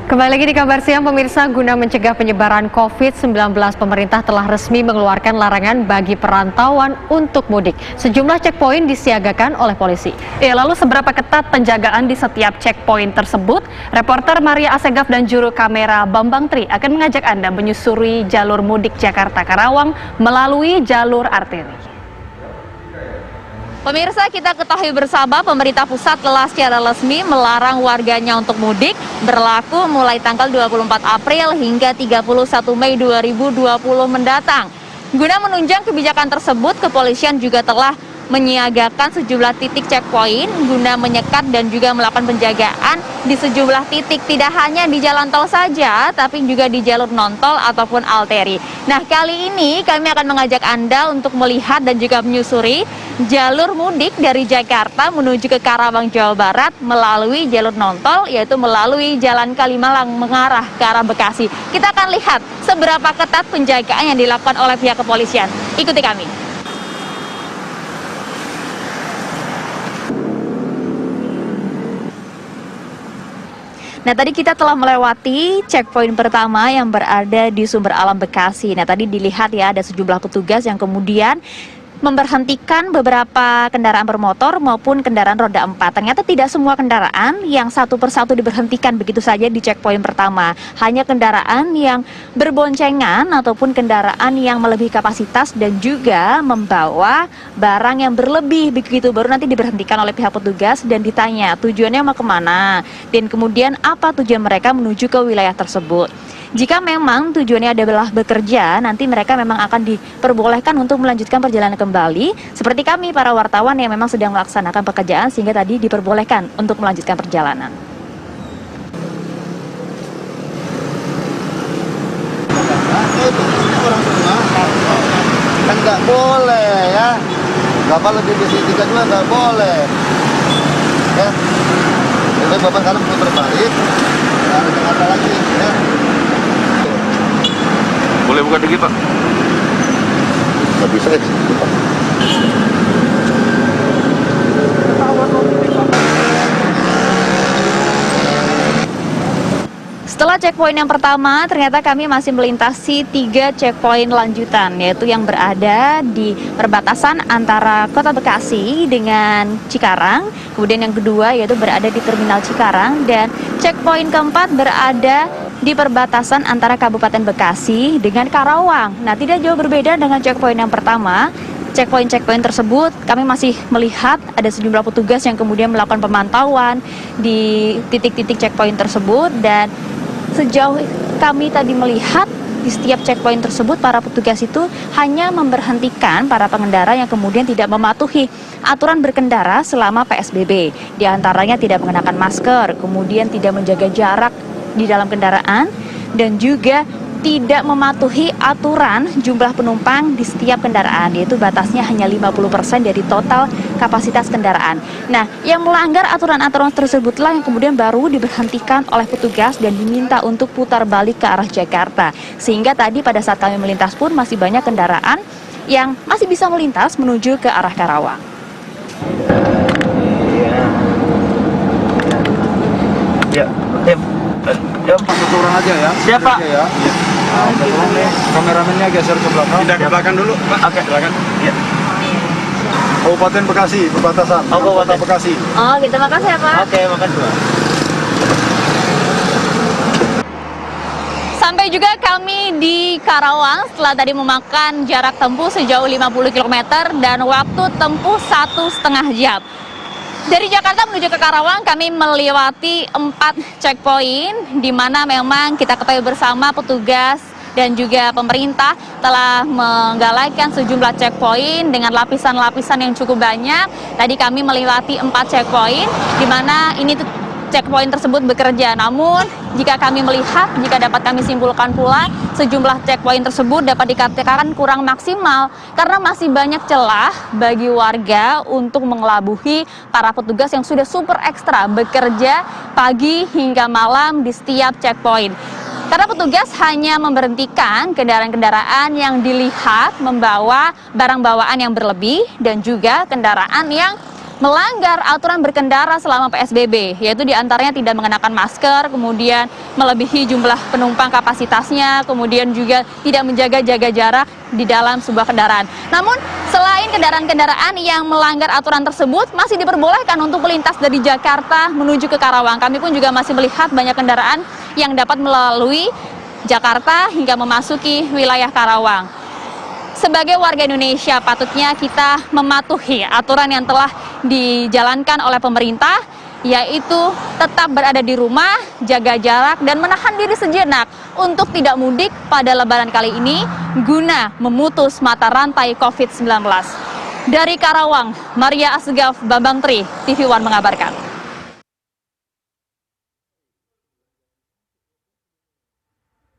Kembali lagi di Kabar Siang, pemirsa, guna mencegah penyebaran COVID-19, pemerintah telah resmi mengeluarkan larangan bagi perantauan untuk mudik. Sejumlah checkpoint disiagakan oleh polisi. Lalu seberapa ketat penjagaan di setiap checkpoint tersebut? Reporter Maria Asegaf dan juru kamera Bambang Tri akan mengajak Anda menyusuri jalur mudik Jakarta-Karawang melalui jalur arteri. Pemirsa, kita ketahui bersama pemerintah pusat telah secara resmi melarang warganya untuk mudik berlaku mulai tanggal 24 April hingga 31 Mei 2020 mendatang. Guna menunjang kebijakan tersebut, kepolisian juga telah menyiagakan sejumlah titik checkpoint guna menyekat dan juga melakukan penjagaan di sejumlah titik, tidak hanya di jalan tol saja tapi juga di jalur non-tol ataupun arteri. Nah, kali ini kami akan mengajak Anda untuk melihat dan juga menyusuri jalur mudik dari Jakarta menuju ke Karawang, Jawa Barat melalui jalur non-tol, yaitu melalui Jalan Kalimalang mengarah ke arah Bekasi. Kita akan lihat seberapa ketat penjagaan yang dilakukan oleh pihak kepolisian. Ikuti kami. Nah, tadi kita telah melewati checkpoint pertama yang berada di Sumber Alam Bekasi. Nah, tadi dilihat ya, ada sejumlah petugas yang kemudian memberhentikan beberapa kendaraan bermotor maupun kendaraan roda 4. Ternyata tidak semua kendaraan yang satu persatu diberhentikan begitu saja di checkpoint pertama. Hanya kendaraan yang berboncengan ataupun kendaraan yang melebihi kapasitas dan juga membawa barang yang berlebih begitu, baru nanti diberhentikan oleh pihak petugas dan ditanya tujuannya mau kemana dan kemudian apa tujuan mereka menuju ke wilayah tersebut. Jika memang tujuannya adalah bekerja, nanti mereka memang akan diperbolehkan untuk melanjutkan perjalanan kembali. Seperti kami, para wartawan yang memang sedang melaksanakan pekerjaan, sehingga tadi diperbolehkan untuk melanjutkan perjalanan. Kan nggak boleh ya. Bapak lebih besi 3 juga nggak boleh. Ya. Jadi Bapak kalau mau berbalik, harus Jakarta lagi ya. Boleh buka dikit, Pak? Nggak bisa ya. Setelah checkpoint yang pertama, ternyata kami masih melintasi 3 checkpoint lanjutan, yaitu yang berada di perbatasan antara Kota Bekasi dengan Cikarang. Kemudian yang kedua yaitu berada di Terminal Cikarang, dan checkpoint keempat berada di perbatasan antara Kabupaten Bekasi dengan Karawang. Nah, tidak jauh berbeda dengan checkpoint yang pertama. Checkpoint tersebut kami masih melihat ada sejumlah petugas yang kemudian melakukan pemantauan di titik-titik checkpoint tersebut, dan sejauh kami tadi melihat di setiap checkpoint tersebut para petugas itu hanya memberhentikan para pengendara yang kemudian tidak mematuhi aturan berkendara selama PSBB. Di antaranya tidak mengenakan masker, kemudian tidak menjaga jarak di dalam kendaraan, dan juga tidak mematuhi aturan jumlah penumpang di setiap kendaraan, yaitu batasnya hanya 50% dari total kapasitas kendaraan. Nah, yang melanggar aturan-aturan tersebutlah yang kemudian baru diberhentikan oleh petugas dan diminta untuk putar balik ke arah Jakarta. Sehingga tadi pada saat kami melintas pun masih banyak kendaraan yang masih bisa melintas menuju ke arah Karawang. Ya, satu orang aja ya. Siapa? Ya. Tolong nih, kameramennya geser ke belakang. Pindah ke belakang dulu, Pak. Oke, silakan. Ya. Kabupaten Bekasi, perbatasan. Kabupaten Bekasi. Oh, gitu, makasih ya, Pak. Oke, makasih, Pak. Sampai juga kami di Karawang setelah tadi memakan jarak tempuh sejauh 50 km dan waktu tempuh 1,5 jam. Dari Jakarta menuju ke Karawang kami melewati 4 checkpoint, di mana memang kita ketahui bersama petugas dan juga pemerintah telah menggalakkan sejumlah checkpoint dengan lapisan-lapisan yang cukup banyak. Tadi kami melewati 4 checkpoint, di mana ini checkpoint tersebut bekerja. Namun jika kami melihat, jika dapat kami simpulkan pula, sejumlah checkpoint tersebut dapat dikatakan kurang maksimal karena masih banyak celah bagi warga untuk mengelabuhi para petugas yang sudah super ekstra bekerja pagi hingga malam di setiap checkpoint. Karena petugas hanya memberhentikan kendaraan-kendaraan yang dilihat membawa barang bawaan yang berlebih dan juga kendaraan yang melanggar aturan berkendara selama PSBB, yaitu diantaranya tidak mengenakan masker, kemudian melebihi jumlah penumpang kapasitasnya, kemudian juga tidak menjaga jarak di dalam sebuah kendaraan. Namun, selain kendaraan-kendaraan yang melanggar aturan tersebut, masih diperbolehkan untuk melintas dari Jakarta menuju ke Karawang. Kami pun juga masih melihat banyak kendaraan yang dapat melalui Jakarta hingga memasuki wilayah Karawang. Sebagai warga Indonesia, patutnya kita mematuhi aturan yang telah dijalankan oleh pemerintah, yaitu tetap berada di rumah, jaga jarak, dan menahan diri sejenak untuk tidak mudik pada Lebaran kali ini guna memutus mata rantai COVID-19. Dari Karawang, Maria Asegaf, Bambang Tri, TV One mengabarkan.